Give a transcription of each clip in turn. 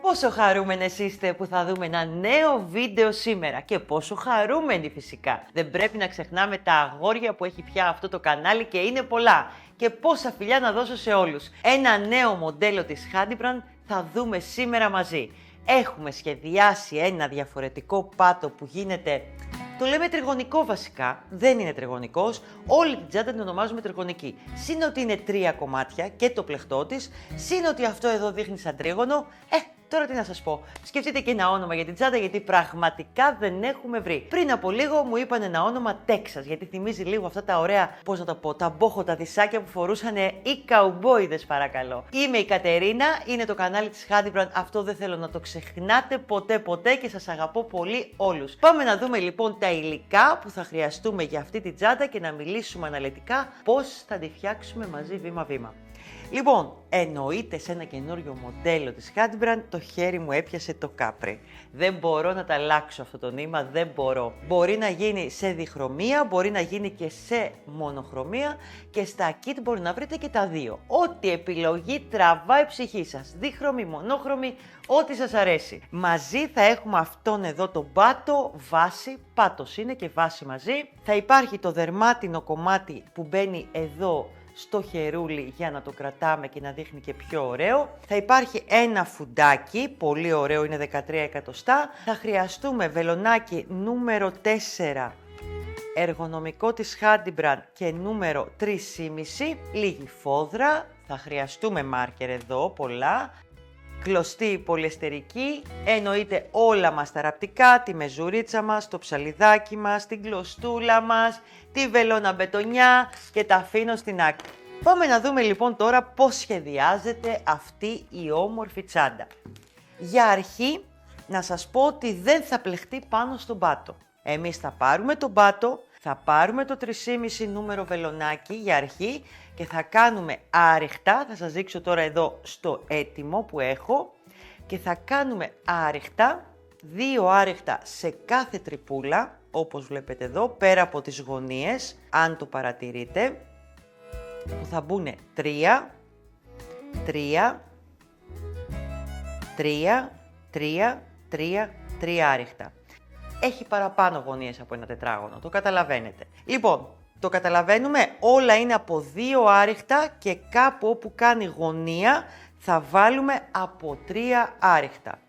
Πόσο χαρούμενες είστε που θα δούμε ένα νέο βίντεο σήμερα και πόσο χαρούμενοι φυσικά. Δεν πρέπει να ξεχνάμε τα αγόρια που έχει πια αυτό το κανάλι και είναι πολλά. Και πόσα φιλιά να δώσω σε όλους. Ένα νέο μοντέλο της Handybrand θα δούμε σήμερα μαζί. Έχουμε σχεδιάσει ένα διαφορετικό πάτο που γίνεται... Το λέμε τριγωνικό βασικά, δεν είναι τριγωνικός, όλη την τσάντα την ονομάζουμε τριγωνική. Συν ότι είναι 3 κομμάτια και το πλεκτό της, συν ότι αυτό εδώ δείχνει σαν τρίγωνο, τώρα τι να σας πω, σκεφτείτε και ένα όνομα για την τσάντα γιατί πραγματικά δεν έχουμε βρει. Πριν από λίγο μου είπαν ένα όνομα Texas, γιατί θυμίζει λίγο αυτά τα ωραία, πώς να το πω, τα μπόχοτα δισάκια που φορούσαν οι καουμπόιδες παρακαλώ. Είμαι η Κατερίνα, είναι το κανάλι της Handybrand, αυτό δεν θέλω να το ξεχνάτε ποτέ και σας αγαπώ πολύ όλους. Πάμε να δούμε λοιπόν τα υλικά που θα χρειαστούμε για αυτή την τσάντα και να μιλήσουμε αναλυτικά πώς θα τη φτιάξουμε μαζί βήμα-βήμα. Λοιπόν, εννοείται σε ένα καινούριο μοντέλο της Handybrand το χέρι μου έπιασε το κάπρι. Δεν μπορώ να τα αλλάξω αυτό το νήμα, δεν μπορώ. Μπορεί να γίνει σε διχρωμία, μπορεί να γίνει και σε μονοχρωμία και στα kit μπορεί να βρείτε και τα δύο. Ό,τι επιλογή τραβάει η ψυχή σας, διχρωμή, μονόχρωμη, ό,τι σας αρέσει. Μαζί θα έχουμε αυτόν εδώ τον πάτο, βάση, πάτος είναι και βάση μαζί. Θα υπάρχει το δερμάτινο κομμάτι που μπαίνει εδώ στο χερούλι για να το κρατάμε και να δείχνει και πιο ωραίο. Θα υπάρχει ένα φουντάκι, πολύ ωραίο, είναι 13 εκατοστά. Θα χρειαστούμε βελονάκι νούμερο 4, εργονομικό της Handybrand και νούμερο 3,5, λίγη φόδρα. Θα χρειαστούμε μάρκερ εδώ, πολλά. Κλωστή πολυεστερική, εννοείται όλα μας τα ραπτικά, τη μεζουρίτσα μας, το ψαλιδάκι μας, την κλωστούλα μας, τη βελόνα μπετονιά και τα αφήνω στην άκρη. Πάμε να δούμε λοιπόν τώρα πώς σχεδιάζεται αυτή η όμορφη τσάντα. Για αρχή να σας πω ότι δεν θα πλεχτεί πάνω στον πάτο. Εμείς θα πάρουμε τον πάτο, θα πάρουμε το 3,5 νούμερο βελονάκι για αρχή και θα κάνουμε άριχτα, θα σας δείξω τώρα εδώ στο έτοιμο που έχω και θα κάνουμε άριχτα, 2 άριχτα σε κάθε τρυπούλα, όπως βλέπετε εδώ, πέρα από τις γωνίες, αν το παρατηρείτε, που θα μπουν 3, 3, 3, 3, 3, 3 άριχτα. Έχει παραπάνω γωνίες από ένα τετράγωνο, το καταλαβαίνετε. Λοιπόν, το καταλαβαίνουμε, όλα είναι από 2 άριχτα και κάπου όπου κάνει γωνία θα βάλουμε από 3 άριχτα.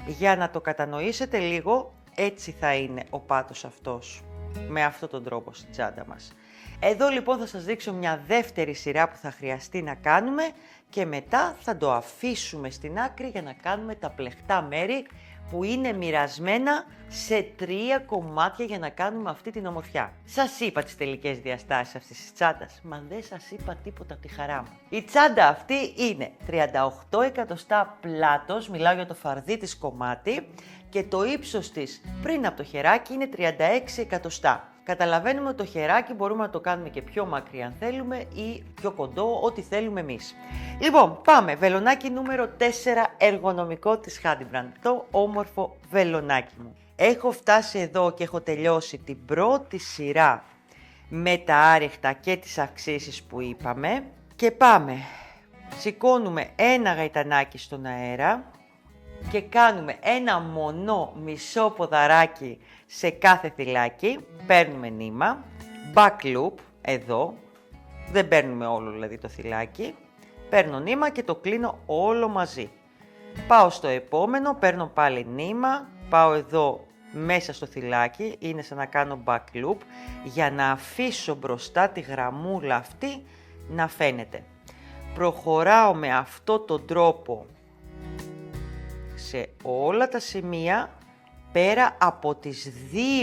Για να το κατανοήσετε λίγο, έτσι θα είναι ο πάτος αυτός, με αυτόν τον τρόπο στην τσάντα μας. Εδώ λοιπόν θα σας δείξω μια δεύτερη σειρά που θα χρειαστεί να κάνουμε και μετά θα το αφήσουμε στην άκρη για να κάνουμε τα πλεχτά μέρη που είναι μοιρασμένα σε 3 κομμάτια για να κάνουμε αυτή την ομορφιά. Σας είπα τις τελικές διαστάσεις αυτής της τσάντας, μα δεν σας είπα τίποτα από τη χαρά μου. Η τσάντα αυτή είναι 38 εκατοστά πλάτος, μιλάω για το φαρδί της κομμάτι, και το ύψος της πριν από το χεράκι είναι 36 εκατοστά. Καταλαβαίνουμε ότι το χεράκι μπορούμε να το κάνουμε και πιο μακρύ αν θέλουμε ή πιο κοντό, ό,τι θέλουμε εμείς. Λοιπόν, πάμε. Βελονάκι νούμερο 4, εργονομικό της Handybrand. Το όμορφο βελονάκι μου. Έχω φτάσει εδώ και έχω τελειώσει την πρώτη σειρά με τα άριχτα και τις αυξήσεις που είπαμε. Και πάμε. Σηκώνουμε ένα γαϊτανάκι στον αέρα και κάνουμε ένα μονό μισό ποδαράκι σε κάθε θυλάκι, παίρνουμε νήμα, back loop, εδώ, δεν παίρνουμε όλο δηλαδή το θυλάκι, παίρνω νήμα και το κλείνω όλο μαζί. Πάω στο επόμενο, παίρνω πάλι νήμα, πάω εδώ μέσα στο θυλάκι, είναι σαν να κάνω back loop, για να αφήσω μπροστά τη γραμμούλα αυτή να φαίνεται. Προχωράω με αυτόν τον τρόπο σε όλα τα σημεία, πέρα από τις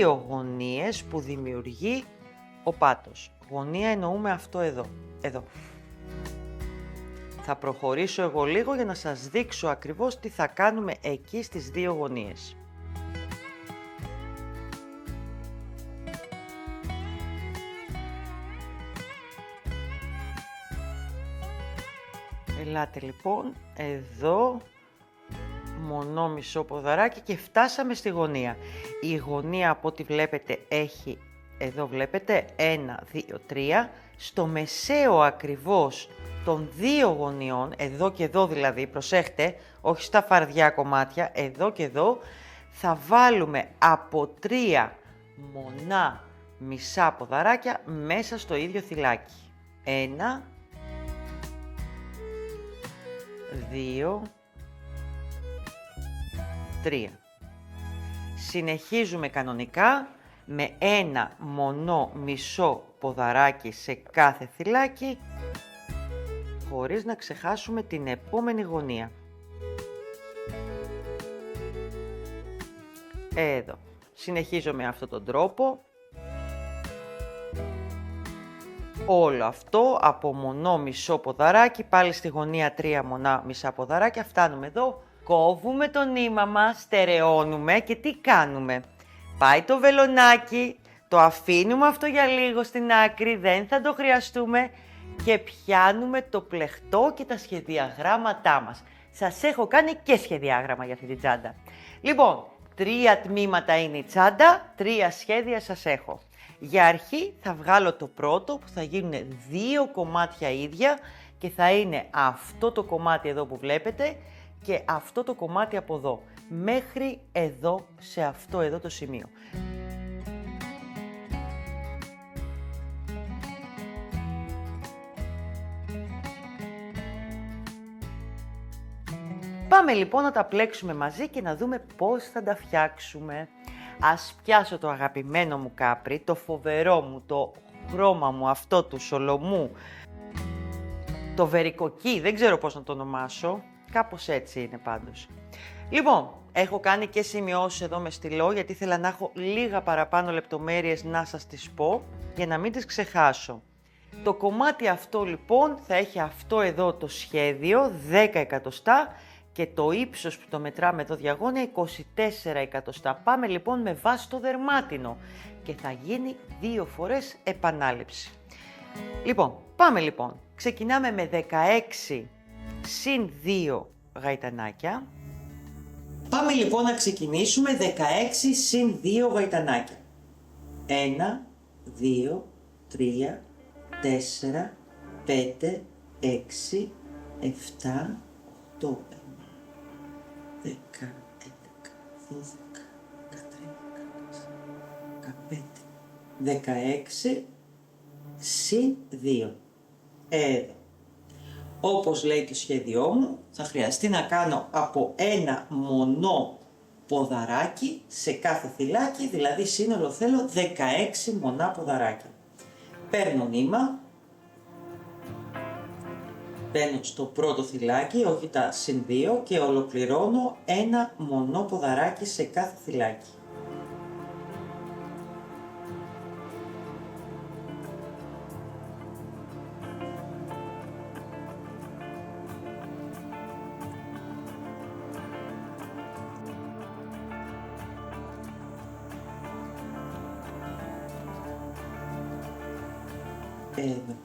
2 γωνίες που δημιουργεί ο πάτος. Γωνία εννοούμε αυτό εδώ. Θα προχωρήσω εγώ λίγο για να σας δείξω ακριβώς τι θα κάνουμε εκεί στις 2 γωνίες. Ελάτε λοιπόν εδώ, μονό μισό ποδαράκι και φτάσαμε στη γωνία. Η γωνία από ό,τι βλέπετε έχει, εδώ βλέπετε, 1, 2, 3. Στο μεσαίο ακριβώς των δύο γωνιών, εδώ και εδώ δηλαδή, προσέχτε, όχι στα φαρδιά κομμάτια, εδώ και εδώ, θα βάλουμε από 3 μονά μισά ποδαράκια μέσα στο ίδιο θυλάκι. 1, 2, 3. Συνεχίζουμε κανονικά με ένα μονό μισό ποδαράκι σε κάθε θυλάκι, χωρίς να ξεχάσουμε την επόμενη γωνία. Εδώ. Συνεχίζω με αυτόν τον τρόπο. Όλο αυτό από μονό μισό ποδαράκι, πάλι στη γωνία 3 μονά μισά ποδαράκια, φτάνουμε εδώ. Κόβουμε το νήμα μας, στερεώνουμε και τι κάνουμε? Πάει το βελονάκι, το αφήνουμε αυτό για λίγο στην άκρη, δεν θα το χρειαστούμε και πιάνουμε το πλεχτό και τα σχεδιαγράμματά μας. Σας έχω κάνει και σχεδιάγραμμα για αυτή την τσάντα. Λοιπόν, 3 τμήματα είναι η τσάντα, 3 σχέδια σας έχω. Για αρχή θα βγάλω το πρώτο που θα γίνουν 2 κομμάτια ίδια και θα είναι αυτό το κομμάτι εδώ που βλέπετε και αυτό το κομμάτι από εδώ, μέχρι εδώ, σε αυτό εδώ το σημείο. Πάμε λοιπόν να τα πλέξουμε μαζί και να δούμε πώς θα τα φτιάξουμε. Ας πιάσω το αγαπημένο μου κάπρι, το φοβερό μου, το χρώμα μου, αυτό του Σολομού, το βερικοκί, δεν ξέρω πώς να το ονομάσω, κάπως έτσι είναι πάντως. Λοιπόν, έχω κάνει και σημειώσεις εδώ με στυλό, γιατί ήθελα να έχω λίγα παραπάνω λεπτομέρειες να σας τις πω, για να μην τις ξεχάσω. Το κομμάτι αυτό λοιπόν θα έχει αυτό εδώ το σχέδιο, 10 εκατοστά, και το ύψος που το μετράμε εδώ διαγώνια 24 εκατοστά. Πάμε λοιπόν με βάση το δερμάτινο και θα γίνει 2 φορές επανάληψη. Λοιπόν, πάμε λοιπόν. Ξεκινάμε με 16 συν 2 γαϊτανάκια. Πάμε λοιπόν να ξεκινήσουμε 16 συν 2 γαϊτανάκια. 1, 2, 3, 4, 5, 6, 7, 8, 10, 11, 12, 13, 15, 16 συν 2. Εδώ. Όπως λέει το σχέδιό μου, θα χρειαστεί να κάνω από ένα μονό ποδαράκι σε κάθε θυλάκι, δηλαδή σύνολο θέλω 16 μονά ποδαράκια. Παίρνω νήμα, μπαίνω στο πρώτο θυλάκι, όχι τα συν 2, και ολοκληρώνω ένα μονό ποδαράκι σε κάθε θυλάκι. Εδώ.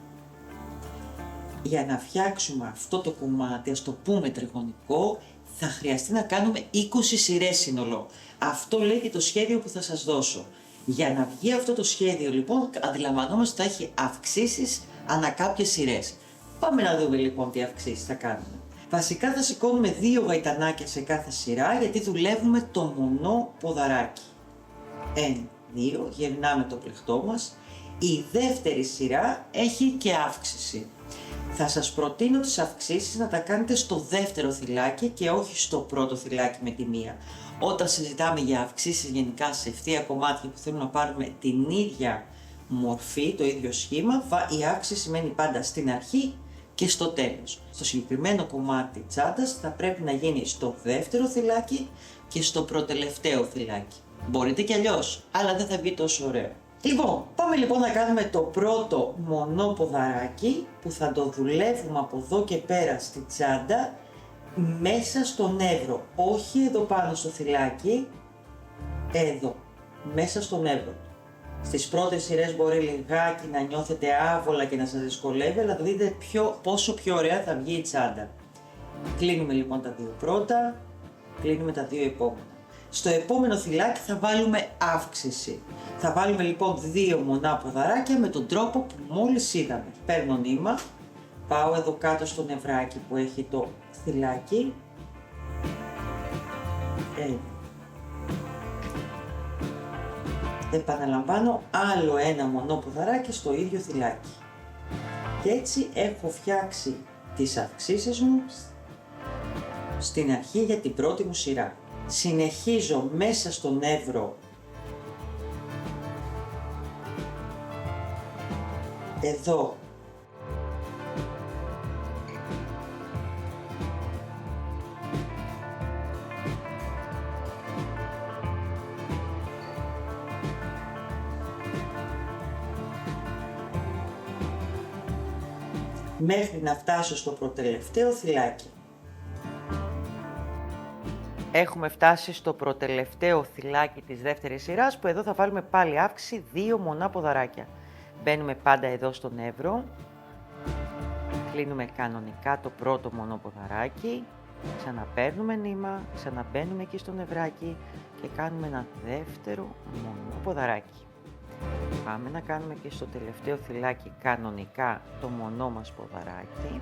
Για να φτιάξουμε αυτό το κομμάτι, ας το πούμε τριγωνικό, θα χρειαστεί να κάνουμε 20 σειρές σύνολο. Αυτό λέει και το σχέδιο που θα σας δώσω. Για να βγει αυτό το σχέδιο λοιπόν, αντιλαμβανόμαστε ότι θα έχει αυξήσεις ανά κάποιες σειρές. Πάμε να δούμε λοιπόν τι αυξήσεις θα κάνουμε. Βασικά θα σηκώνουμε 2 γαϊτανάκια σε κάθε σειρά, γιατί δουλεύουμε το μονό ποδαράκι. 1, 2, γυρνάμε το πλεκτό μας. Η δεύτερη σειρά έχει και αύξηση. Θα σας προτείνω τις αυξήσεις να τα κάνετε στο δεύτερο θυλάκι και όχι στο πρώτο θυλάκι με τη μία. Όταν συζητάμε για αυξήσεις γενικά σε ευθεία κομμάτια που θέλουμε να πάρουμε την ίδια μορφή, το ίδιο σχήμα, η αύξηση σημαίνει πάντα στην αρχή και στο τέλος. Στο συγκεκριμένο κομμάτι τσάντας θα πρέπει να γίνει στο δεύτερο θυλάκι και στο προτελευταίο θυλάκι. Μπορείτε κι αλλιώς, αλλά δεν θα βγει τόσο ωραίο. Λοιπόν, πάμε λοιπόν να κάνουμε το πρώτο μονό ποδαράκι που θα το δουλεύουμε από εδώ και πέρα στη τσάντα μέσα στον εύρο, όχι εδώ πάνω στο θυλάκι, εδώ, μέσα στον εύρο. Στις πρώτες σειρές μπορεί λιγάκι να νιώθετε άβολα και να σας δυσκολεύει, αλλά θα δείτε πόσο πιο ωραία θα βγει η τσάντα. Κλείνουμε λοιπόν τα 2 πρώτα, κλείνουμε τα 2 επόμενα. Στο επόμενο θυλάκι θα βάλουμε αύξηση. Θα βάλουμε λοιπόν 2 μονά ποδαράκια με τον τρόπο που μόλις είδαμε. Παίρνω νήμα, πάω εδώ κάτω στο νευράκι που έχει το θυλάκι. Επαναλαμβάνω άλλο ένα μονόποδαράκι στο ίδιο θυλάκι. Και έτσι έχω φτιάξει τις αυξήσεις μου στην αρχή για την πρώτη μου σειρά. Συνεχίζω μέσα στο νεύρο εδώ μέχρι να φτάσω στο προτελευταίο θυλάκι. Έχουμε φτάσει στο προτελευταίο θυλάκι της δεύτερης σειράς, που εδώ θα βάλουμε πάλι αύξηση 2 μονά ποδαράκια. Μπαίνουμε πάντα εδώ στο νεύρο, κλείνουμε κανονικά το πρώτο μονό ποδαράκι, ξαναπαίρνουμε νήμα, ξαναμπαίνουμε εκεί στο νευράκι και κάνουμε ένα δεύτερο μονό ποδαράκι. Πάμε να κάνουμε και στο τελευταίο θυλάκι κανονικά το μονό μας ποδαράκι.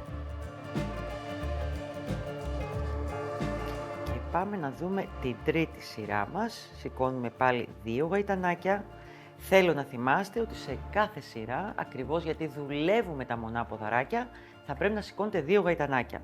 Και πάμε να δούμε την τρίτη σειρά μας. Σηκώνουμε πάλι 2 γαϊτανάκια. Θέλω να θυμάστε ότι σε κάθε σειρά, ακριβώς γιατί δουλεύουμε τα μονά ποδαράκια, θα πρέπει να σηκώνετε 2 γαϊτανάκια.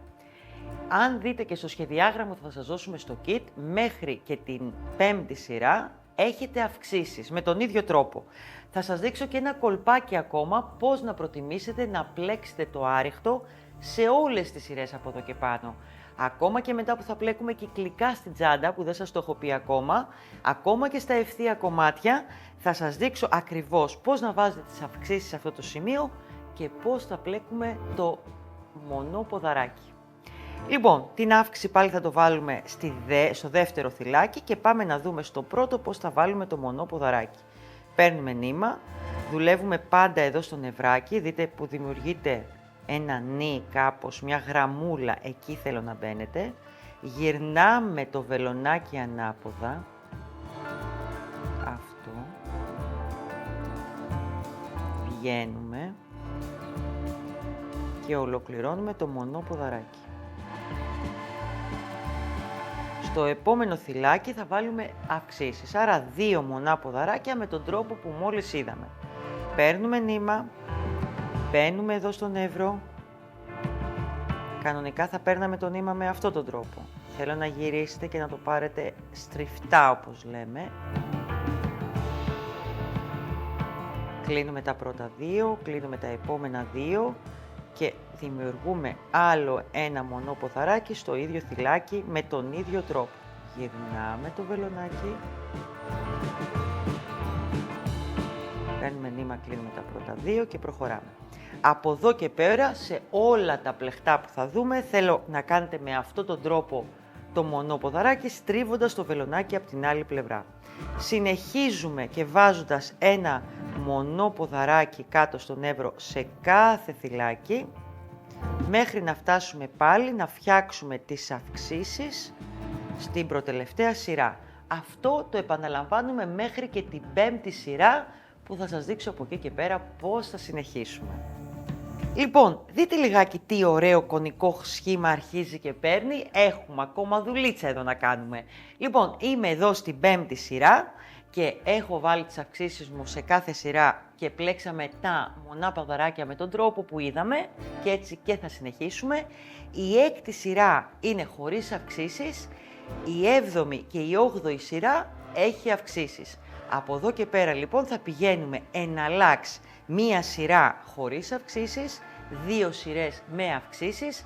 Αν δείτε και στο σχεδιάγραμμα που θα σας δώσουμε στο kit, μέχρι και την 5η σειρά έχετε αυξήσεις με τον ίδιο τρόπο. Θα σας δείξω και ένα κολπάκι ακόμα πώς να προτιμήσετε να πλέξετε το άριχτο σε όλες τις σειρές από εδώ και πάνω. Ακόμα και μετά που θα πλέκουμε κυκλικά στην τσάντα, που δεν σας το έχω πει ακόμα και στα ευθεία κομμάτια, θα σας δείξω ακριβώς πώς να βάζετε τις αυξήσεις σε αυτό το σημείο και πώς θα πλέκουμε το μονό ποδαράκι. Λοιπόν, την αύξηση πάλι θα το βάλουμε στο δεύτερο θυλάκι και πάμε να δούμε στο πρώτο πώς θα βάλουμε το μονό ποδαράκι. Παίρνουμε νήμα, δουλεύουμε πάντα εδώ στο νευράκι, δείτε που δημιουργείται ένα νι κάπως, μια γραμμούλα, εκεί θέλω να μπαίνετε. Γυρνάμε το βελονάκι ανάποδα, αυτό, βγαίνουμε και ολοκληρώνουμε το μονό ποδαράκι. Στο επόμενο θυλάκι θα βάλουμε αυξήσεις, άρα 2 μονά ποδαράκια με τον τρόπο που μόλις είδαμε. Παίρνουμε νήμα, μπαίνουμε εδώ στο νεύρο, κανονικά θα παίρναμε το νήμα με αυτόν τον τρόπο. Θέλω να γυρίσετε και να το πάρετε στριφτά όπως λέμε. Κλείνουμε τα πρώτα 2, κλείνουμε τα επόμενα 2 και δημιουργούμε άλλο ένα μονό ποδαράκι στο ίδιο θυλάκι με τον ίδιο τρόπο. Γυρνάμε το βελονάκι, παίρνουμε νήμα, κλείνουμε τα πρώτα 2 και προχωράμε. Από εδώ και πέρα, σε όλα τα πλεχτά που θα δούμε, θέλω να κάνετε με αυτόν τον τρόπο το μονό ποδαράκι, στρίβοντας το βελονάκι από την άλλη πλευρά. Συνεχίζουμε και βάζοντας ένα μονό ποδαράκι κάτω στο νεύρο σε κάθε θυλάκι, μέχρι να φτάσουμε πάλι να φτιάξουμε τις αυξήσεις στην προτελευταία σειρά. Αυτό το επαναλαμβάνουμε μέχρι και την 5η σειρά, που θα σας δείξω από εκεί και πέρα πώς θα συνεχίσουμε. Λοιπόν, δείτε λιγάκι τι ωραίο κονικό σχήμα αρχίζει και παίρνει. Έχουμε ακόμα δουλίτσα εδώ να κάνουμε. Λοιπόν, είμαι εδώ στην 5η σειρά και έχω βάλει τις αυξήσεις μου σε κάθε σειρά και πλέξαμε τα μονά ποδαράκια με τον τρόπο που είδαμε και έτσι και θα συνεχίσουμε. Η 6η σειρά είναι χωρίς αυξήσεις, η 7η και η 8η σειρά έχει αυξήσεις. Από εδώ και πέρα λοιπόν θα πηγαίνουμε εναλλάξ μία σειρά χωρίς αυξήσεις, 2 σειρές με αυξήσεις,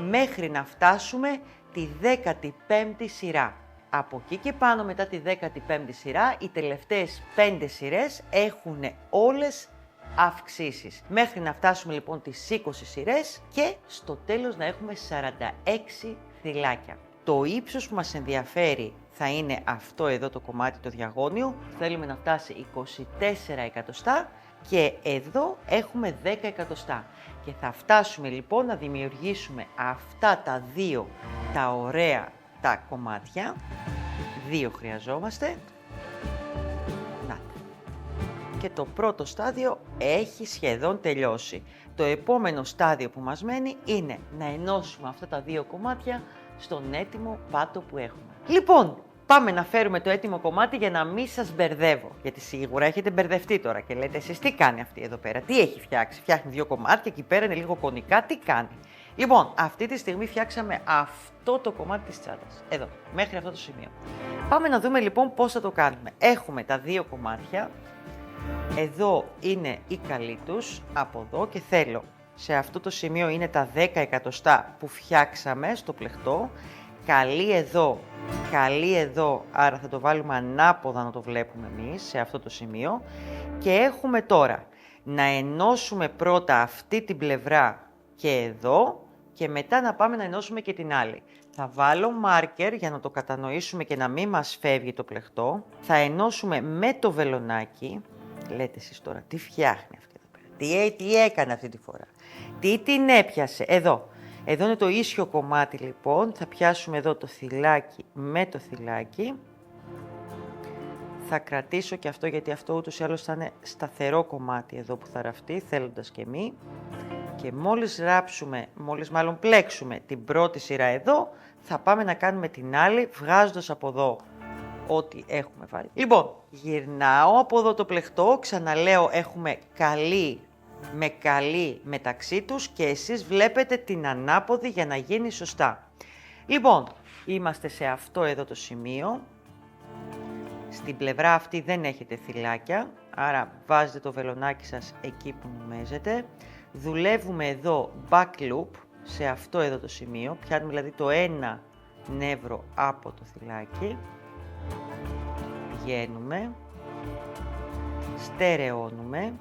μέχρι να φτάσουμε τη 15η σειρά. Από εκεί και πάνω μετά τη 15η σειρά, οι τελευταίες 5 σειρές έχουν όλες αυξήσεις. Μέχρι να φτάσουμε λοιπόν τις 20 σειρές και στο τέλος να έχουμε 46 θυλάκια. Το ύψος που μας ενδιαφέρει θα είναι αυτό εδώ το κομμάτι το διαγώνιο. Θέλουμε να φτάσει 24 εκατοστά και εδώ έχουμε 10 εκατοστά. Και θα φτάσουμε λοιπόν να δημιουργήσουμε αυτά τα 2 τα ωραία τα κομμάτια. 2 χρειαζόμαστε. Να. και το πρώτο στάδιο έχει σχεδόν τελειώσει. Το επόμενο στάδιο που μας μένει είναι να ενώσουμε αυτά τα δύο κομμάτια στον έτοιμο πάτο που έχουμε. Λοιπόν, πάμε να φέρουμε το έτοιμο κομμάτι για να μην σας μπερδεύω. Γιατί σίγουρα έχετε μπερδευτεί τώρα και λέτε εσείς τι κάνει αυτή εδώ πέρα, τι έχει φτιάξει. Φτιάχνει δύο κομμάτια, εκεί πέρα είναι λίγο κονικά, τι κάνει. Λοιπόν, αυτή τη στιγμή φτιάξαμε αυτό το κομμάτι της τσάντας. Εδώ, μέχρι αυτό το σημείο. Πάμε να δούμε λοιπόν πώς θα το κάνουμε. Έχουμε τα δύο κομμάτια. Εδώ είναι η καλή τους, από εδώ, και θέλω σε αυτό το σημείο είναι τα 10 εκατοστά που φτιάξαμε στο πλεχτό. Καλή εδώ, άρα θα το βάλουμε ανάποδα να το βλέπουμε εμείς σε αυτό το σημείο. Και έχουμε τώρα να ενώσουμε πρώτα αυτή την πλευρά και εδώ και μετά να πάμε να ενώσουμε και την άλλη. Θα βάλω μάρκερ για να το κατανοήσουμε και να μην μας φεύγει το πλεχτό. Θα ενώσουμε με το βελονάκι. Λέτε εσείς τώρα, τι φτιάχνει αυτή εδώ πέρα, τι έκανε αυτή τη φορά, τι την έπιασε, εδώ. Εδώ είναι το ίσιο κομμάτι λοιπόν, θα πιάσουμε εδώ το θυλάκι με το θυλάκι. Θα κρατήσω και αυτό γιατί αυτό ούτως ή άλλως θα είναι σταθερό κομμάτι εδώ που θα ραφτεί, θέλοντας και μη. Και μόλις μάλλον πλέξουμε την πρώτη σειρά εδώ, θα πάμε να κάνουμε την άλλη, βγάζοντας από εδώ ό,τι έχουμε βάλει. Λοιπόν, γυρνάω από εδώ το πλεχτό, ξαναλέω έχουμε καλή μεταξύ τους και εσείς βλέπετε την ανάποδη για να γίνει σωστά. Λοιπόν, είμαστε σε αυτό εδώ το σημείο. Στην πλευρά αυτή δεν έχετε θυλάκια, άρα βάζετε το βελονάκι σας εκεί που νομίζετε. Δουλεύουμε εδώ back loop, σε αυτό εδώ το σημείο, πιάνουμε δηλαδή το ένα νεύρο από το θυλάκι. Πηγαίνουμε, στερεώνουμε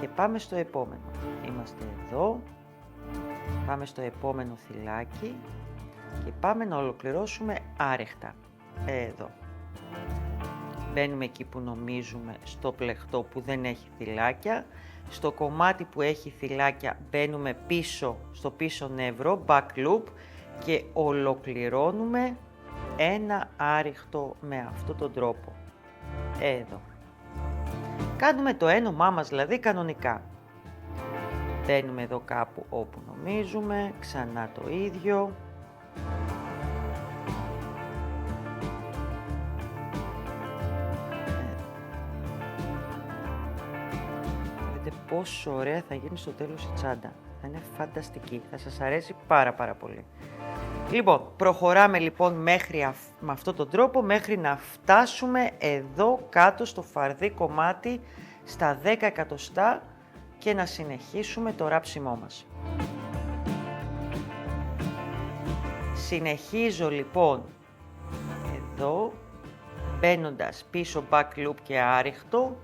και πάμε στο επόμενο. Είμαστε εδώ, πάμε στο επόμενο θυλάκι και πάμε να ολοκληρώσουμε άρεχτα. Εδώ. Μπαίνουμε εκεί που νομίζουμε στο πλεχτό που δεν έχει θυλάκια. Στο κομμάτι που έχει θυλάκια μπαίνουμε πίσω, στο πίσω νεύρο, back loop και ολοκληρώνουμε ένα άριχτο με αυτόν τον τρόπο. Εδώ. Κάνουμε το ένωμά μας δηλαδή κανονικά. Μπαίνουμε εδώ κάπου όπου νομίζουμε, ξανά το ίδιο. Δείτε πόσο ωραία θα γίνει στο τέλος η τσάντα. Θα είναι φανταστική, θα σας αρέσει πάρα πολύ. Λοιπόν, προχωράμε λοιπόν με αυτόν τον τρόπο μέχρι να φτάσουμε εδώ κάτω στο φαρδί κομμάτι στα 10 εκατοστά και να συνεχίσουμε το ράψιμό μας. Συνεχίζω λοιπόν εδώ, μπαίνοντας πίσω back loop και άριχτο,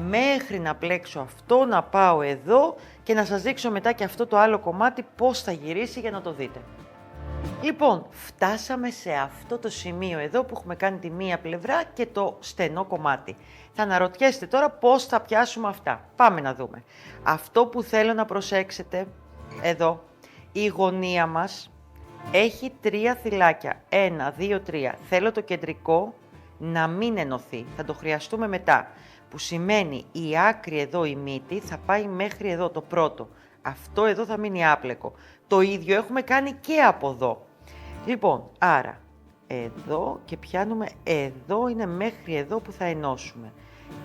μέχρι να πλέξω αυτό, να πάω εδώ και να σας δείξω μετά και αυτό το άλλο κομμάτι πώς θα γυρίσει για να το δείτε. Λοιπόν, φτάσαμε σε αυτό το σημείο εδώ που έχουμε κάνει τη μία πλευρά και το στενό κομμάτι. Θα αναρωτιέστε τώρα πώς θα πιάσουμε αυτά. Πάμε να δούμε. Αυτό που θέλω να προσέξετε εδώ, η γωνία μας έχει 3 θυλάκια. 1, 2, 3. Θέλω το κεντρικό να μην ενωθεί. Θα το χρειαστούμε μετά. Που σημαίνει η άκρη εδώ, η μύτη, θα πάει μέχρι εδώ το πρώτο. Αυτό εδώ θα μείνει άπλεκο. Το ίδιο έχουμε κάνει και από εδώ. Λοιπόν, άρα εδώ και πιάνουμε εδώ, είναι μέχρι εδώ που θα ενώσουμε.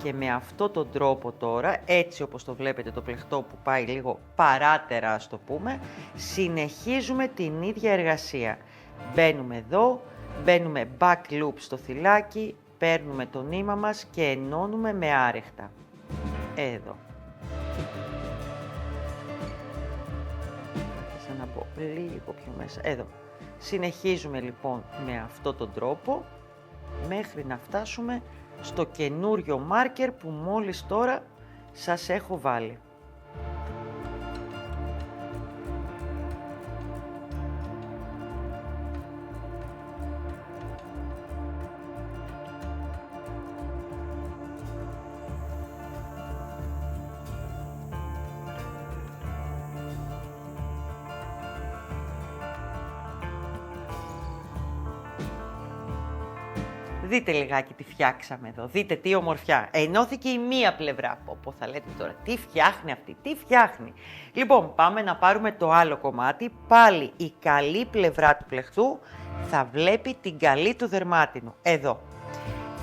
Και με αυτό τον τρόπο τώρα, έτσι όπως το βλέπετε το πλεχτό που πάει λίγο παράτερα ας το πούμε, συνεχίζουμε την ίδια εργασία. Μπαίνουμε εδώ, μπαίνουμε back loop στο θυλάκι, παίρνουμε το νήμα μας και ενώνουμε με άρεχτα. Εδώ. Θα να μπω λίγο πιο μέσα. Εδώ. Συνεχίζουμε λοιπόν με αυτόν τον τρόπο μέχρι να φτάσουμε στο καινούριο μάρκερ που μόλις τώρα σας έχω βάλει. Δείτε λιγάκι τι φτιάξαμε εδώ, δείτε τι ομορφιά. Ενώθηκε η μία πλευρά. Πω θα λέτε τώρα, τι φτιάχνει αυτή, τι φτιάχνει. Λοιπόν, πάμε να πάρουμε το άλλο κομμάτι. Πάλι η καλή πλευρά του πλεχτού θα βλέπει την καλή του δερμάτινου. Εδώ.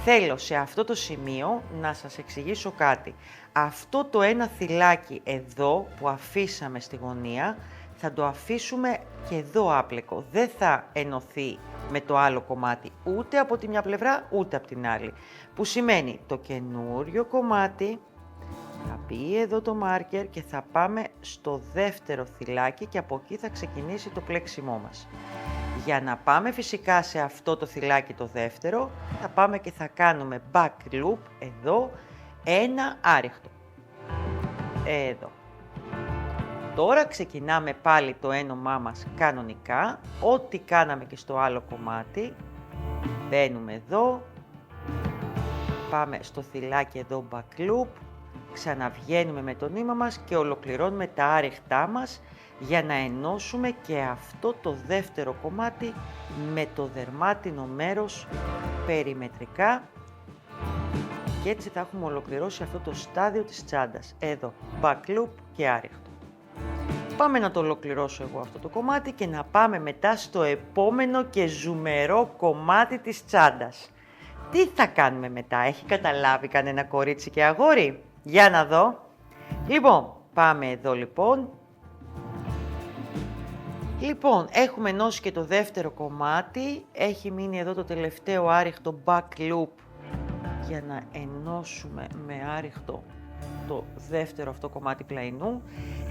Θέλω σε αυτό το σημείο να σας εξηγήσω κάτι. Αυτό το ένα θυλάκι εδώ που αφήσαμε στη γωνία, θα το αφήσουμε και εδώ άπλεκο. Δεν θα ενωθεί με το άλλο κομμάτι, ούτε από τη μια πλευρά, ούτε από την άλλη. Που σημαίνει το καινούριο κομμάτι θα μπει εδώ το μάρκερ και θα πάμε στο δεύτερο θυλάκι και από εκεί θα ξεκινήσει το πλέξιμό μας. Για να πάμε φυσικά σε αυτό το θυλάκι το δεύτερο, θα πάμε και θα κάνουμε back loop εδώ, ένα άριχτο. Εδώ. Τώρα ξεκινάμε πάλι το ένωμά μας κανονικά, ό,τι κάναμε και στο άλλο κομμάτι. Μπαίνουμε εδώ, πάμε στο θυλάκι εδώ back loop, ξαναβγαίνουμε με το νήμα μας και ολοκληρώνουμε τα άριχτά μας για να ενώσουμε και αυτό το δεύτερο κομμάτι με το δερμάτινο μέρος περιμετρικά και έτσι θα έχουμε ολοκληρώσει αυτό το στάδιο της τσάντας. Εδώ, back loop και άριχτο. Πάμε να το ολοκληρώσω εγώ αυτό το κομμάτι και να πάμε μετά στο επόμενο και ζουμερό κομμάτι της τσάντας. Τι θα κάνουμε μετά, έχει καταλάβει κανένα κορίτσι και αγόρι? Για να δω. Λοιπόν, πάμε εδώ λοιπόν. Λοιπόν, έχουμε ενώσει και το δεύτερο κομμάτι. Έχει μείνει εδώ το τελευταίο άριχτο back loop για να ενώσουμε με άριχτο το δεύτερο αυτό κομμάτι πλαϊνού.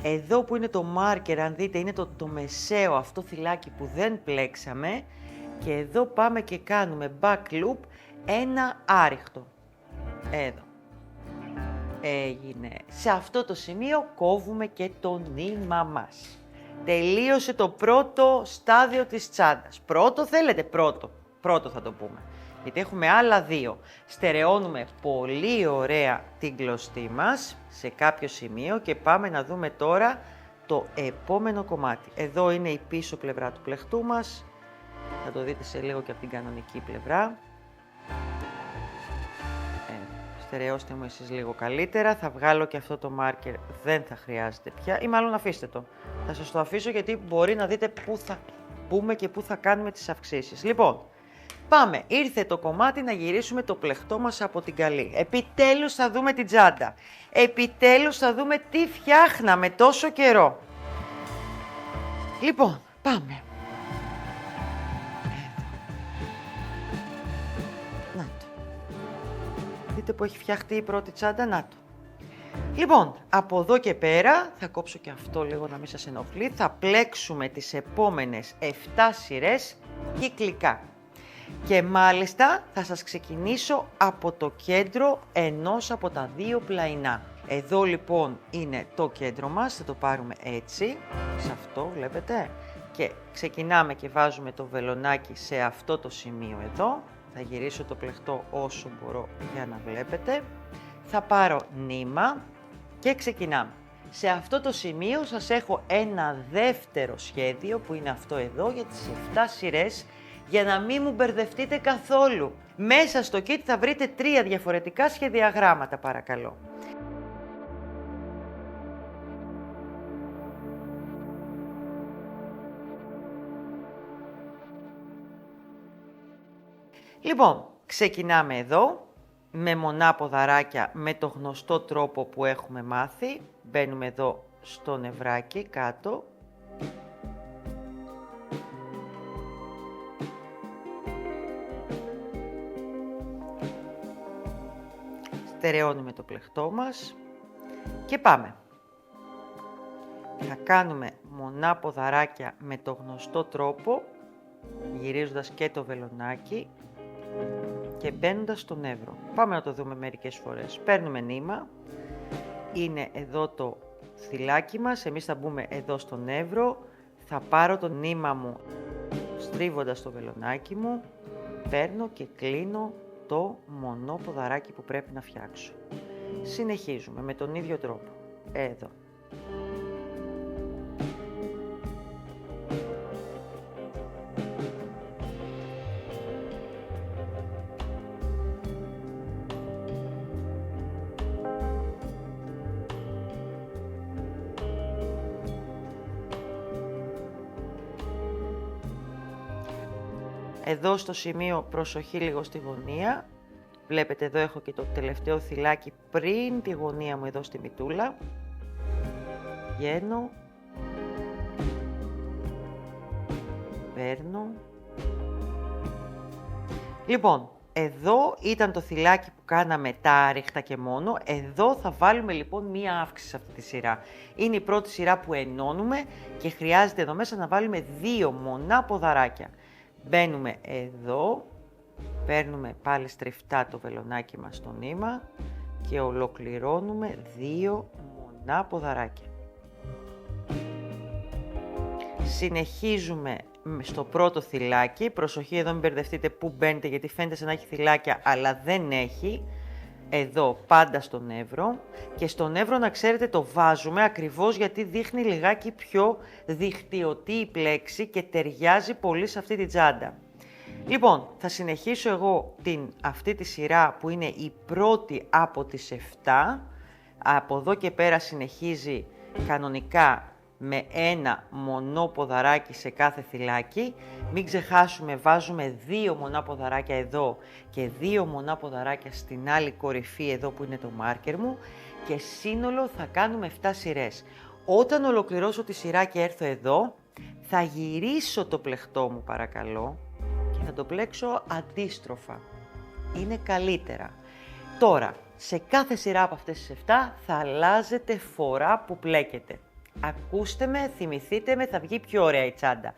Εδώ που είναι το marker, αν δείτε, είναι το μεσαίο αυτό θυλάκι που δεν πλέξαμε. Και εδώ πάμε και κάνουμε back loop, ένα άριχτο. Εδώ. Έγινε. Σε αυτό το σημείο κόβουμε και το νήμα μας. Τελείωσε το πρώτο στάδιο της τσάντας. Πρώτο θέλετε, πρώτο θα το πούμε. Γιατί έχουμε άλλα δύο. Στερεώνουμε πολύ ωραία την κλωστή μας σε κάποιο σημείο και πάμε να δούμε τώρα το επόμενο κομμάτι. Εδώ είναι η πίσω πλευρά του πλεχτού μας. Θα το δείτε σε λίγο και από την κανονική πλευρά. Στερεώστε μου εσείς λίγο καλύτερα. Θα βγάλω και αυτό το μάρκερ, δεν θα χρειάζεται πια. Ή μάλλον αφήστε το. Θα σας το αφήσω γιατί μπορεί να δείτε πού θα πούμε και πού θα κάνουμε τις αυξήσεις. Λοιπόν, πάμε. Ήρθε το κομμάτι να γυρίσουμε το πλεχτό μας από την καλή. Επιτέλους θα δούμε την τσάντα. Επιτέλους θα δούμε τι φτιάχναμε τόσο καιρό. Λοιπόν, πάμε. Να το. Δείτε που έχει φτιαχτεί η πρώτη τσάντα, να το. Λοιπόν, από εδώ και πέρα, θα κόψω και αυτό λίγο να μην σας ενοχλεί, θα πλέξουμε τις επόμενες 7 σειρές κυκλικά. Και μάλιστα θα σας ξεκινήσω από το κέντρο ενός από τα δύο πλαϊνά. Εδώ λοιπόν είναι το κέντρο μας, θα το πάρουμε έτσι, σε αυτό βλέπετε. Και ξεκινάμε και βάζουμε το βελονάκι σε αυτό το σημείο εδώ. Θα γυρίσω το πλεχτό όσο μπορώ για να βλέπετε. Θα πάρω νήμα και ξεκινάμε. Σε αυτό το σημείο σας έχω ένα δεύτερο σχέδιο που είναι αυτό εδώ για τις 7 σειρές για να μην μου μπερδευτείτε καθόλου. Μέσα στο kit θα βρείτε 3 διαφορετικά σχεδιαγράμματα παρακαλώ. Λοιπόν, ξεκινάμε εδώ με μονά ποδαράκια με το γνωστό τρόπο που έχουμε μάθει. Μπαίνουμε εδώ στο νευράκι κάτω. Στερεώνουμε το πλεχτό μας και πάμε. Θα κάνουμε μονά ποδαράκια με το γνωστό τρόπο, γυρίζοντας και το βελονάκι και μπαίνοντας στο νεύρο. Πάμε να το δούμε μερικές φορές. Παίρνουμε νήμα, είναι εδώ το θυλάκι μας, εμείς θα μπούμε εδώ στο νεύρο, θα πάρω το νήμα μου στρίβοντας το βελονάκι μου, παίρνω και κλείνω το μονό ποδαράκι που πρέπει να φτιάξω. Συνεχίζουμε με τον ίδιο τρόπο. Εδώ. Εδώ στο σημείο προσοχή λίγο στη γωνία. Βλέπετε εδώ έχω και το τελευταίο θυλάκι πριν τη γωνία μου εδώ στη μητούλα. Βγαίνω. Παίρνω. Λοιπόν, εδώ ήταν το θυλάκι που κάναμε τα άριχτα και μόνο. Εδώ θα βάλουμε λοιπόν μία αύξηση σε αυτή τη σειρά. Είναι η πρώτη σειρά που ενώνουμε και χρειάζεται εδώ μέσα να βάλουμε 2 μονά ποδαράκια. Μπαίνουμε εδώ, παίρνουμε πάλι στριφτά το βελονάκι μας στο νήμα και ολοκληρώνουμε 2 μονά ποδαράκια. Συνεχίζουμε στο πρώτο θυλάκι, προσοχή εδώ μην μπερδευτείτε που μπαίνετε γιατί φαίνεται σαν να έχει θυλάκια αλλά δεν έχει. Εδώ πάντα στον εύρο και στον εύρο να ξέρετε το βάζουμε ακριβώς γιατί δείχνει λιγάκι πιο δικτυωτή η πλέξη και ταιριάζει πολύ σε αυτή τη τσάντα. Λοιπόν, θα συνεχίσω εγώ αυτή τη σειρά που είναι η πρώτη από τις 7. Από εδώ και πέρα συνεχίζει κανονικά με 1 μονό ποδαράκι σε κάθε θυλάκι. Μην ξεχάσουμε, βάζουμε 2 μονά ποδαράκια εδώ και 2 μονά ποδαράκια στην άλλη κορυφή εδώ που είναι το μάρκερ μου και σύνολο θα κάνουμε 7 σειρές. Όταν ολοκληρώσω τη σειρά και έρθω εδώ, θα γυρίσω το πλεχτό μου παρακαλώ και θα το πλέξω αντίστροφα. Είναι καλύτερα. Τώρα, σε κάθε σειρά από αυτές τις 7 θα αλλάζετε φορά που πλέκετε. Ακούστε με, θυμηθείτε με, θα βγει πιο ωραία η τσάντα.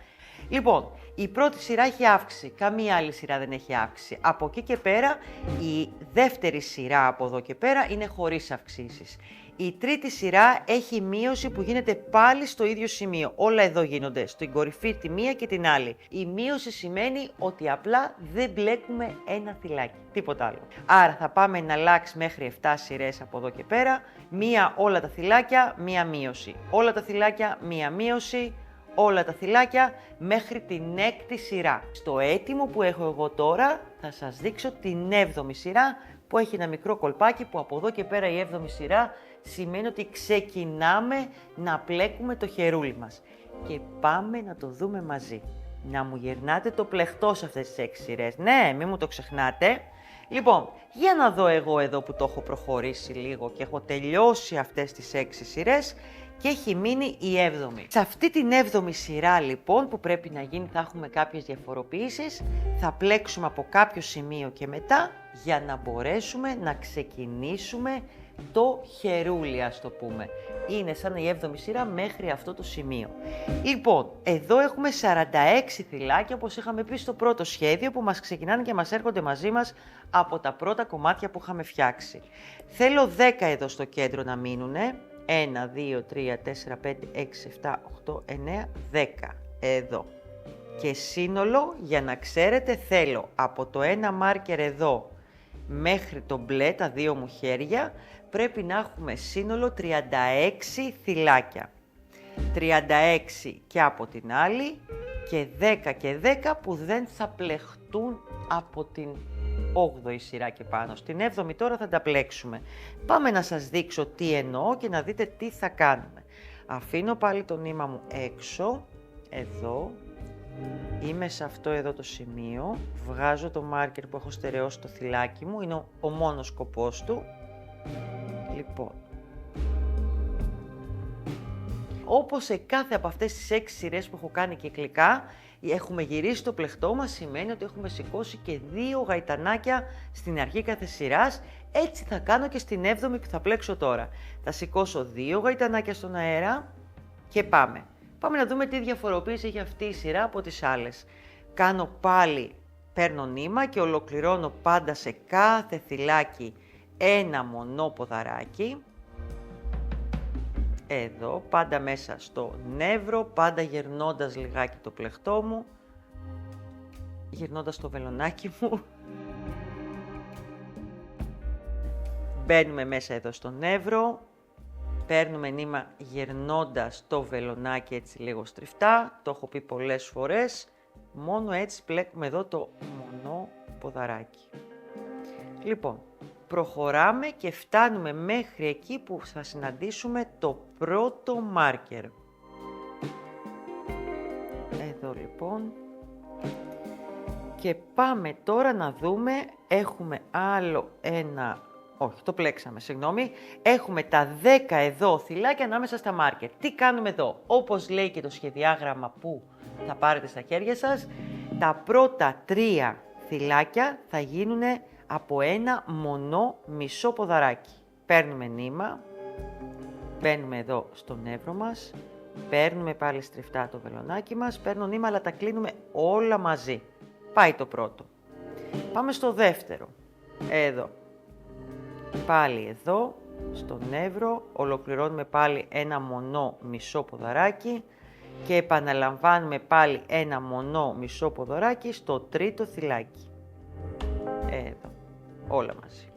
Λοιπόν, η πρώτη σειρά έχει αύξηση, καμία άλλη σειρά δεν έχει αύξηση. Από εκεί και πέρα, η δεύτερη σειρά από εδώ και πέρα είναι χωρίς αυξήσεις. Η τρίτη σειρά έχει μείωση που γίνεται πάλι στο ίδιο σημείο. Όλα εδώ γίνονται, στην κορυφή τη μία και την άλλη. Η μείωση σημαίνει ότι απλά δεν μπλέκουμε ένα θυλάκι, τίποτα άλλο. Άρα θα πάμε να αλλάξει μέχρι 7 σειρές από εδώ και πέρα. Μία όλα τα θυλάκια, μία μείωση. Όλα τα θυλάκια, μία μείωση. Όλα τα θυλάκια μέχρι την 6η σειρά. Στο έτοιμο που έχω εγώ τώρα θα σας δείξω την 7η σειρά που έχει ένα μικρό κολπάκι που από εδώ και πέρα η 7η σειρά σημαίνει ότι ξεκινάμε να πλέκουμε το χερούλι μας. Και πάμε να το δούμε μαζί. Να μου γυρνάτε το πλεχτό σε αυτές τις 6 σειρές. Ναι, μην μου το ξεχνάτε. Λοιπόν, για να δω εγώ εδώ που το έχω προχωρήσει λίγο και έχω τελειώσει αυτές τις 6 σειρές και έχει μείνει η 7η. Σε αυτή την 7η σειρά λοιπόν που πρέπει να γίνει, θα έχουμε κάποιες διαφοροποιήσεις, θα πλέξουμε από κάποιο σημείο και μετά για να μπορέσουμε να ξεκινήσουμε το χερούλι, ας το πούμε. Είναι σαν η 7η σειρά μέχρι αυτό το σημείο. Λοιπόν, εδώ έχουμε 46 θυλάκια όπως είχαμε πει στο πρώτο σχέδιο που μας ξεκινάνε και μας έρχονται μαζί μας από τα πρώτα κομμάτια που είχαμε φτιάξει. Θέλω 10 εδώ στο κέντρο να μείνουνε. 1, 2, 3, 4, 5, 6, 7, 8, 9, 10. Εδώ. Και σύνολο, για να ξέρετε, θέλω από το ένα μάρκερ εδώ μέχρι το μπλε, τα 2 μου χέρια, πρέπει να έχουμε σύνολο 36 θυλάκια. 36 και από την άλλη και 10 και 10 που δεν θα πλεχτούν από την 8η σειρά και πάνω. Στην 7η τώρα θα τα πλέξουμε. Πάμε να σας δείξω τι εννοώ και να δείτε τι θα κάνουμε. Αφήνω πάλι το νήμα μου έξω, εδώ. Είμαι σε αυτό εδώ το σημείο, βγάζω το μάρκερ που έχω στερεώσει το θυλάκι μου, είναι ο μόνος σκοπός του. Λοιπόν, όπως σε κάθε από αυτές τις 6 σειρές που έχω κάνει κυκλικά, έχουμε γυρίσει το πλεχτό μας, σημαίνει ότι έχουμε σηκώσει και 2 γαϊτανάκια στην αρχή κάθε σειράς. Έτσι θα κάνω και στην 7η που θα πλέξω τώρα. Θα σηκώσω 2 γαϊτανάκια στον αέρα και πάμε. Πάμε να δούμε τι διαφοροποίηση έχει αυτή η σειρά από τις άλλες. Κάνω πάλι, παίρνω νήμα και ολοκληρώνω πάντα σε κάθε θυλάκι ένα μονό ποδαράκι. Εδώ, πάντα μέσα στο νεύρο, πάντα γυρνώντας λιγάκι το πλεχτό μου, γυρνώντας το βελονάκι μου. Μπαίνουμε μέσα εδώ στο νεύρο, παίρνουμε νήμα γυρνώντας το βελονάκι έτσι λίγο στριφτά, το έχω πει πολλές φορές, μόνο έτσι πλέκουμε εδώ το μονό ποδαράκι. Λοιπόν, προχωράμε και φτάνουμε μέχρι εκεί που θα συναντήσουμε το πρώτο μάρκερ. Εδώ λοιπόν. Και πάμε τώρα να δούμε, έχουμε άλλο ένα, όχι το πλέξαμε, συγγνώμη, έχουμε τα 10 εδώ θυλάκια ανάμεσα στα μάρκερ. Τι κάνουμε εδώ? Όπως λέει και το σχεδιάγραμμα που θα πάρετε στα χέρια σας, τα πρώτα 3 θυλάκια θα γίνουν από ένα μονό μισό ποδαράκι. Παίρνουμε νήμα, μπαίνουμε εδώ στο νεύρο μας, παίρνουμε πάλι στριφτά το βελονάκι μας, παίρνω νήμα αλλά τα κλείνουμε όλα μαζί. Πάει το πρώτο. Πάμε στο δεύτερο. Εδώ. Πάλι εδώ, στο νεύρο, ολοκληρώνουμε πάλι ένα μονό μισό ποδαράκι και επαναλαμβάνουμε πάλι ένα μονό μισό ποδαράκι στο τρίτο θυλάκι. Εδώ. Όλα μαζί.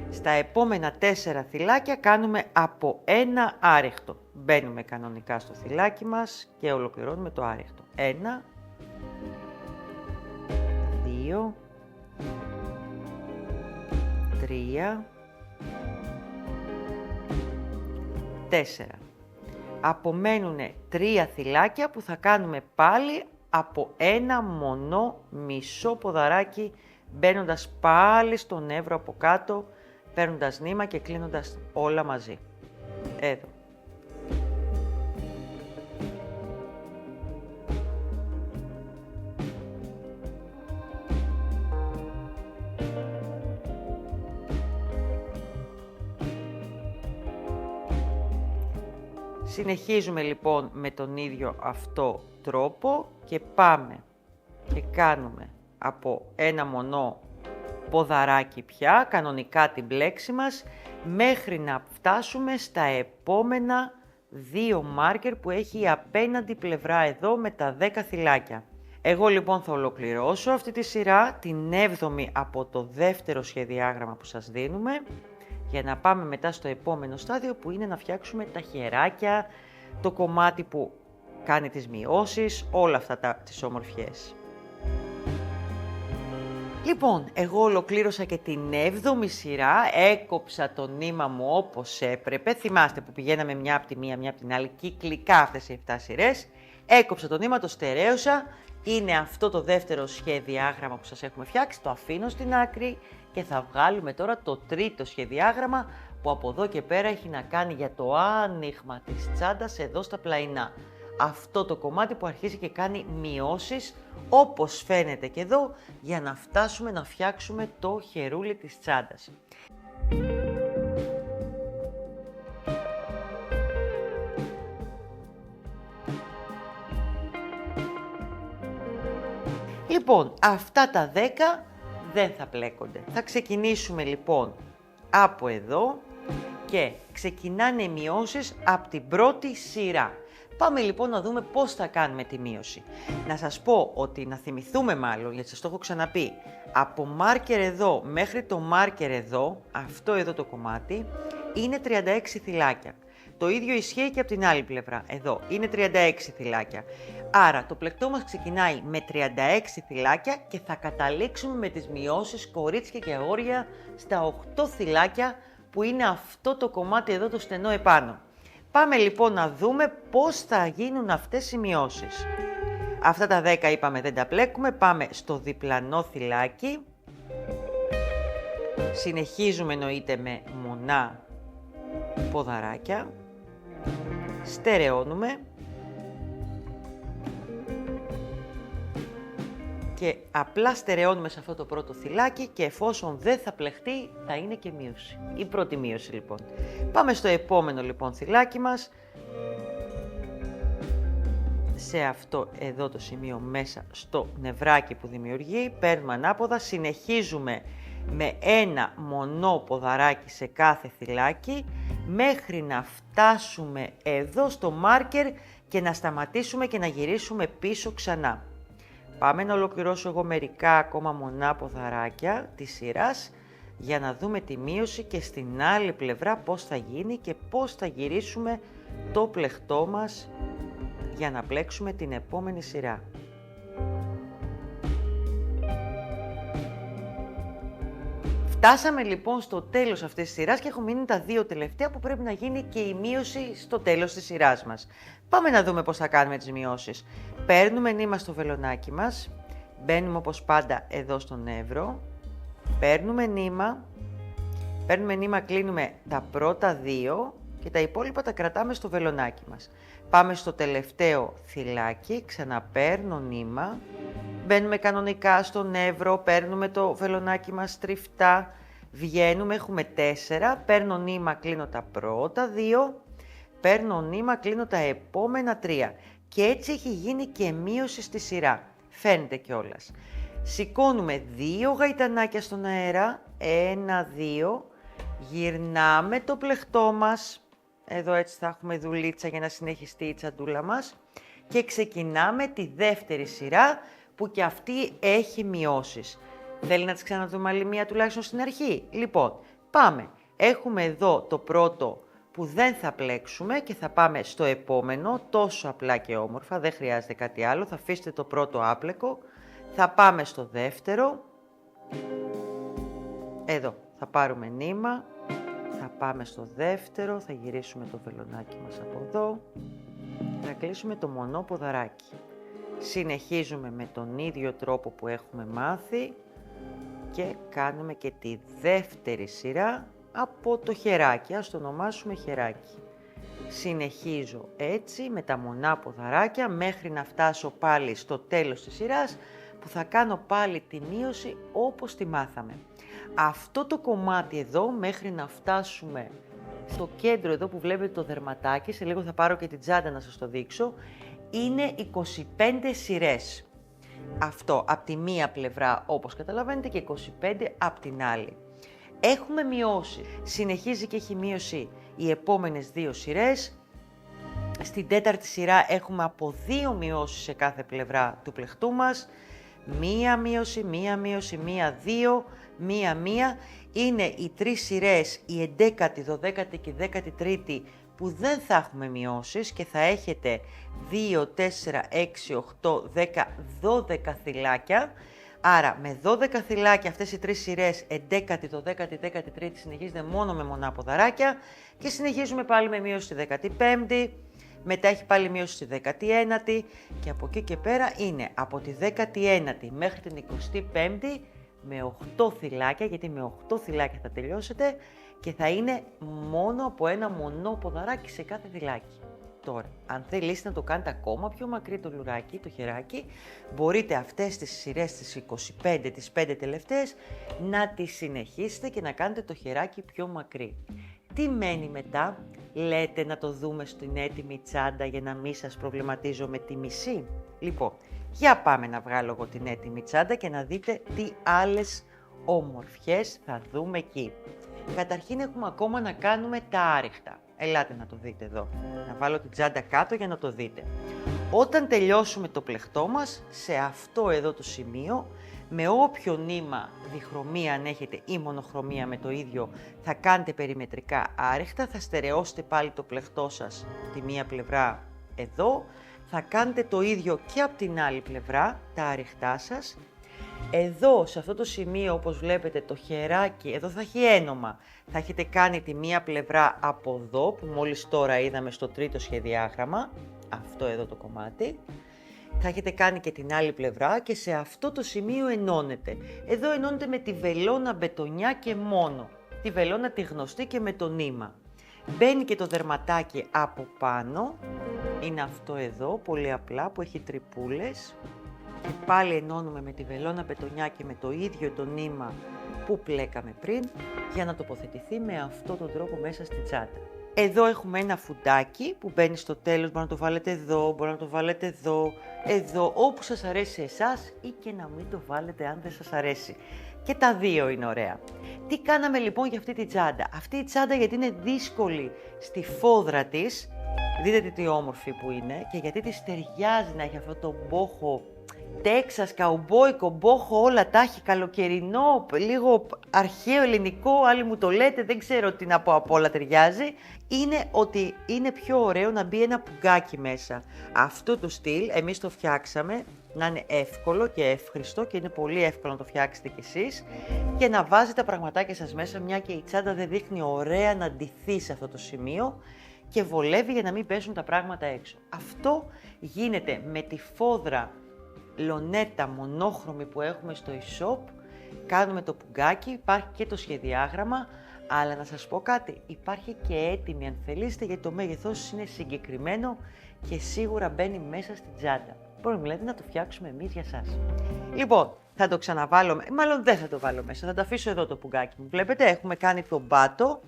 Στα επόμενα 4 θυλάκια κάνουμε από ένα άρεχτο. Μπαίνουμε κανονικά στο θυλάκι μας και ολοκληρώνουμε το άρεχτο. 1, 2, 3, 4. Απομένουν 3 θυλάκια που θα κάνουμε πάλι από ένα μονό μισό ποδαράκι, μπαίνοντας πάλι στο νεύρο από κάτω, παίρνοντας νήμα και κλείνοντας όλα μαζί. Εδώ. Συνεχίζουμε λοιπόν με τον ίδιο αυτό τρόπο και πάμε και κάνουμε από ένα μονό ποδαράκι πια, κανονικά την πλέξη μας, μέχρι να φτάσουμε στα επόμενα 2 μάρκερ που έχει η απέναντι πλευρά εδώ με τα 10 θυλάκια. Εγώ λοιπόν θα ολοκληρώσω αυτή τη σειρά, την 7η από το δεύτερο σχεδιάγραμμα που σας δίνουμε, για να πάμε μετά στο επόμενο στάδιο που είναι να φτιάξουμε τα χεράκια, το κομμάτι που κάνει τις μειώσεις, όλα αυτά τις όμορφιές. Λοιπόν, εγώ ολοκλήρωσα και την 7η σειρά, έκοψα το νήμα μου όπως έπρεπε. Θυμάστε που πηγαίναμε μια από τη μία, μια από την άλλη, κυκλικά αυτές οι 7 σειρές. Έκοψα το νήμα, το στερέωσα. Είναι αυτό το δεύτερο σχεδιάγραμμα που σας έχουμε φτιάξει, το αφήνω στην άκρη και θα βγάλουμε τώρα το τρίτο σχεδιάγραμμα που από εδώ και πέρα έχει να κάνει για το άνοιγμα της τσάντας εδώ στα πλαϊνά. Αυτό το κομμάτι που αρχίζει και κάνει μειώσεις, όπως φαίνεται και εδώ, για να φτάσουμε να φτιάξουμε το χερούλι της τσάντας. Λοιπόν, αυτά τα 10 δεν θα πλέκονται. Θα ξεκινήσουμε λοιπόν από εδώ και ξεκινάνε οι μειώσεις από την πρώτη σειρά. Πάμε λοιπόν να δούμε πώς θα κάνουμε τη μείωση. Να σας πω ότι, να θυμηθούμε μάλλον, γιατί σας το έχω ξαναπεί, από μάρκερ εδώ μέχρι το μάρκερ εδώ, αυτό εδώ το κομμάτι, είναι 36 θυλάκια. Το ίδιο ισχύει και από την άλλη πλευρά, εδώ, είναι 36 θυλάκια. Άρα το πλεκτό μας ξεκινάει με 36 θυλάκια και θα καταλήξουμε με τις μειώσεις κορίτσια και αγόρια στα 8 θυλάκια που είναι αυτό το κομμάτι εδώ το στενό επάνω. Πάμε λοιπόν να δούμε πώς θα γίνουν αυτές οι μειώσεις. Αυτά τα 10 είπαμε δεν τα πλέκουμε, πάμε στο διπλανό θυλάκι. Συνεχίζουμε εννοείται με μονά ποδαράκια. Στερεώνουμε. Και απλά στερεώνουμε σε αυτό το πρώτο θυλάκι και εφόσον δεν θα πλεχτεί θα είναι και μείωση. Η πρώτη μείωση λοιπόν. Πάμε στο επόμενο λοιπόν θυλάκι μας. Σε αυτό εδώ το σημείο μέσα στο νευράκι που δημιουργεί, παίρνουμε ανάποδα, συνεχίζουμε με ένα μονό ποδαράκι σε κάθε θυλάκι μέχρι να φτάσουμε εδώ στο μάρκερ και να σταματήσουμε και να γυρίσουμε πίσω ξανά. Πάμε να ολοκληρώσω εγώ μερικά ακόμα μονά ποδαράκια της σειράς για να δούμε τη μείωση και στην άλλη πλευρά πώς θα γίνει και πώς θα γυρίσουμε το πλεχτό μας για να πλέξουμε την επόμενη σειρά. Φτάσαμε λοιπόν στο τέλος αυτής της σειράς και έχουν μείνει τα 2 τελευταία που πρέπει να γίνει και η μείωση στο τέλος της σειράς μας. Πάμε να δούμε πώς θα κάνουμε τις μειώσεις. Παίρνουμε νήμα στο βελονάκι μας Μπαίνουμε όπως πάντα εδώ στον εύρο, παίρνουμε νήμα, κλείνουμε τα πρώτα 2 και τα υπόλοιπα τα κρατάμε στο βελονάκι μας. Πάμε στο τελευταίο θυλάκι, ξαναπαίρνω νήμα, μπαίνουμε κανονικά στον εύρο, παίρνουμε το βελονάκι μας τριφτά, βγαίνουμε, έχουμε 4, παίρνω νήμα, κλείνω τα πρώτα 2, παίρνω νήμα, κλείνω τα επόμενα 3 και έτσι έχει γίνει και μείωση στη σειρά, φαίνεται κιόλας. Σηκώνουμε 2 γαϊτανάκια στον αέρα, 1, 2, γυρνάμε το πλεχτό μας, εδώ έτσι θα έχουμε δουλίτσα για να συνεχιστεί η τσαντούλα μας και ξεκινάμε τη δεύτερη σειρά που και αυτή έχει μειώσεις. Θέλει να τις ξαναδούμε άλλη μία τουλάχιστον στην αρχή. Λοιπόν, πάμε. Έχουμε εδώ το πρώτο που δεν θα πλέξουμε και θα πάμε στο επόμενο, τόσο απλά και όμορφα, δεν χρειάζεται κάτι άλλο. Θα αφήσετε το πρώτο άπλεκο, θα πάμε στο δεύτερο. Εδώ θα πάρουμε νήμα, θα πάμε στο δεύτερο, θα γυρίσουμε το βελονάκι μας από εδώ, θα κλείσουμε το μονό ποδαράκι. Συνεχίζουμε με τον ίδιο τρόπο που έχουμε μάθει και κάνουμε και τη δεύτερη σειρά από το χεράκι, ας το ονομάσουμε χεράκι. Συνεχίζω έτσι με τα μονά ποδαράκια μέχρι να φτάσω πάλι στο τέλος της σειράς που θα κάνω πάλι τη μείωση όπως τη μάθαμε. Αυτό το κομμάτι εδώ μέχρι να φτάσουμε στο κέντρο εδώ που βλέπετε το δερματάκι, σε λίγο θα πάρω και την τσάντα να σας το δείξω, είναι 25 σειρές. Αυτό από τη μία πλευρά όπως καταλαβαίνετε και 25 από την άλλη. Έχουμε μειώσει, συνεχίζει και έχει μείωση οι επόμενες 2 σειρές. Στην τέταρτη σειρά έχουμε από 2 μειώσεις σε κάθε πλευρά του πλεχτού μας. Μία μείωση, μία μείωση, μία, 2, μία. Είναι οι 3 σειρές, η 11η, 12η και η 13η που δεν θα έχουμε μειώσεις και θα έχετε 2, 4, 6, 8, 10, 12 θυλάκια. Άρα με 12 θυλάκια αυτές οι 3 σειρές, 11η, 12η, 13η συνεχίζεται μόνο με μονά ποδαράκια και συνεχίζουμε πάλι με μείωση στη 15η, μετά έχει πάλι μείωση στη 19η και από εκεί και πέρα είναι από τη 19η μέχρι την 25η με 8 θυλάκια, γιατί με 8 θυλάκια θα τελειώσετε και θα είναι μόνο από ένα μονό ποδαράκι σε κάθε θυλάκι. Τώρα, αν θελήσετε να το κάνετε ακόμα πιο μακρύ το λουράκι, το χεράκι, μπορείτε αυτές τις σειρές, τις 25, τις 5 τελευταίες, να τις συνεχίσετε και να κάνετε το χεράκι πιο μακρύ. Τι μένει μετά, λέτε να το δούμε στην έτοιμη τσάντα για να μην σας προβληματίζω με τη μισή. Λοιπόν, για πάμε να βγάλω εγώ την έτοιμη τσάντα και να δείτε τι άλλες ομορφιές θα δούμε εκεί. Καταρχήν έχουμε ακόμα να κάνουμε τα άριχτα. Ελάτε να το δείτε εδώ. Να βάλω την τσάντα κάτω για να το δείτε. Όταν τελειώσουμε το πλεχτό μας, σε αυτό εδώ το σημείο, με όποιο νήμα διχρωμία αν έχετε ή μονοχρωμία με το ίδιο, θα κάνετε περιμετρικά άριχτα, θα στερεώσετε πάλι το πλεχτό σας τη μία πλευρά εδώ, θα κάνετε το ίδιο και από την άλλη πλευρά, τα άριχτά σας. Εδώ, σε αυτό το σημείο, όπως βλέπετε, το χεράκι, εδώ θα έχει ένομα. Θα έχετε κάνει τη μία πλευρά από εδώ, που μόλις τώρα είδαμε στο τρίτο σχεδιάγραμμα, αυτό εδώ το κομμάτι. Θα έχετε κάνει και την άλλη πλευρά και σε αυτό το σημείο ενώνετε. Εδώ ενώνετε με τη βελόνα μπετονιά και μόνο. Τη βελόνα τη γνωστή και με το νήμα. Μπαίνει και το δερματάκι από πάνω, είναι αυτό εδώ, πολύ απλά, που έχει τρυπούλες. Και πάλι ενώνουμε με τη βελόνα μπετονιά και με το ίδιο το νήμα που πλέκαμε πριν, για να τοποθετηθεί με αυτόν τον τρόπο μέσα στη τσάντα. Εδώ έχουμε ένα φουντάκι που μπαίνει στο τέλος, μπορεί να το βάλετε εδώ, μπορεί να το βάλετε εδώ, όπου σας αρέσει εσάς ή και να μην το βάλετε αν δεν σας αρέσει. Και τα δύο είναι ωραία. Τι κάναμε λοιπόν για αυτή τη τσάντα? Αυτή η τσάντα γιατί είναι δύσκολη στη φόδρα της, δείτε τι όμορφη που είναι και γιατί της ταιριάζει να έχει αυτό το μπόχο Τέξας, καουμπόικο, μπόχο, όλα τα έχει, καλοκαιρινό, λίγο αρχαίο ελληνικό, άλλοι μου το λέτε, δεν ξέρω τι να πω, από όλα ταιριάζει. Είναι ότι είναι πιο ωραίο να μπει ένα πουγγάκι μέσα. Αυτό το στυλ εμείς το φτιάξαμε να είναι εύκολο και εύχριστο και είναι πολύ εύκολο να το φτιάξετε κι εσείς και να βάζετε τα πραγματάκια σας μέσα, μια και η τσάντα δεν δείχνει ωραία να ντυθεί σε αυτό το σημείο και βολεύει για να μην πέσουν τα πράγματα έξω. Αυτό γίνεται με τη φόδρα λονέτα μονόχρωμη που έχουμε στο e-shop, κάνουμε το πουγκάκι, υπάρχει και το σχεδιάγραμμα, αλλά να σας πω κάτι, υπάρχει και έτοιμη αν θελήσετε, γιατί το μέγεθός είναι συγκεκριμένο και σίγουρα μπαίνει μέσα στην τσάντα. Μπορούμε δηλαδή να το φτιάξουμε εμείς για σας. Λοιπόν, θα το ξαναβάλω, μάλλον δεν θα το βάλω μέσα, θα το αφήσω εδώ το πουγκάκι μου. Βλέπετε, έχουμε κάνει τον πάτο,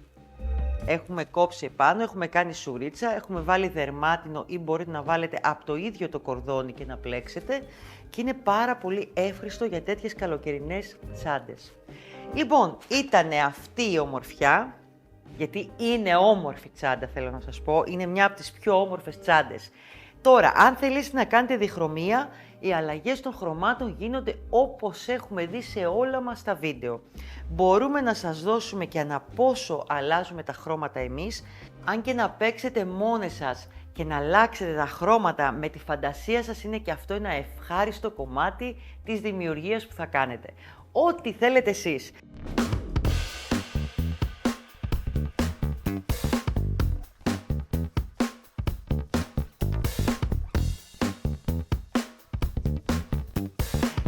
έχουμε κόψει επάνω, έχουμε κάνει σουρίτσα, έχουμε βάλει δερμάτινο ή μπορείτε να βάλετε από το ίδιο το κορδόνι και να πλέξετε και είναι πάρα πολύ εύχριστο για τέτοιες καλοκαιρινές τσάντες. Λοιπόν, ήταν αυτή η ομορφιά, γιατί είναι όμορφη τσάντα θέλω να σας πω, είναι μια από τις πιο όμορφες τσάντες. Τώρα, αν θελήσετε να κάνετε διχρωμία, οι αλλαγές των χρωμάτων γίνονται όπως έχουμε δει σε όλα μας τα βίντεο. Μπορούμε να σας δώσουμε και ανά πόσο αλλάζουμε τα χρώματα εμείς, αν και να παίξετε μόνοι σας και να αλλάξετε τα χρώματα με τη φαντασία σας, είναι και αυτό ένα ευχάριστο κομμάτι της δημιουργίας που θα κάνετε. Ό,τι θέλετε εσείς.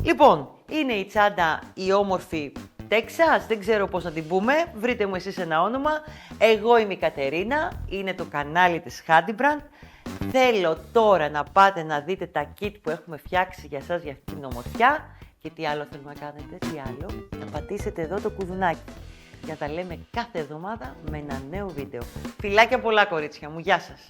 Λοιπόν, είναι η τσάντα η όμορφη Texas, δεν ξέρω πώς να την πούμε, βρείτε μου εσείς ένα όνομα. Εγώ είμαι η Κατερίνα, είναι το κανάλι της Handybrand. Θέλω τώρα να πάτε να δείτε τα kit που έχουμε φτιάξει για σας για αυτήν την ομορφιά. Και τι άλλο θέλουμε να κάνετε, τι άλλο, να πατήσετε εδώ το κουδουνάκι. Για να τα λέμε κάθε εβδομάδα με ένα νέο βίντεο. Φιλάκια πολλά κορίτσια μου, γεια σας!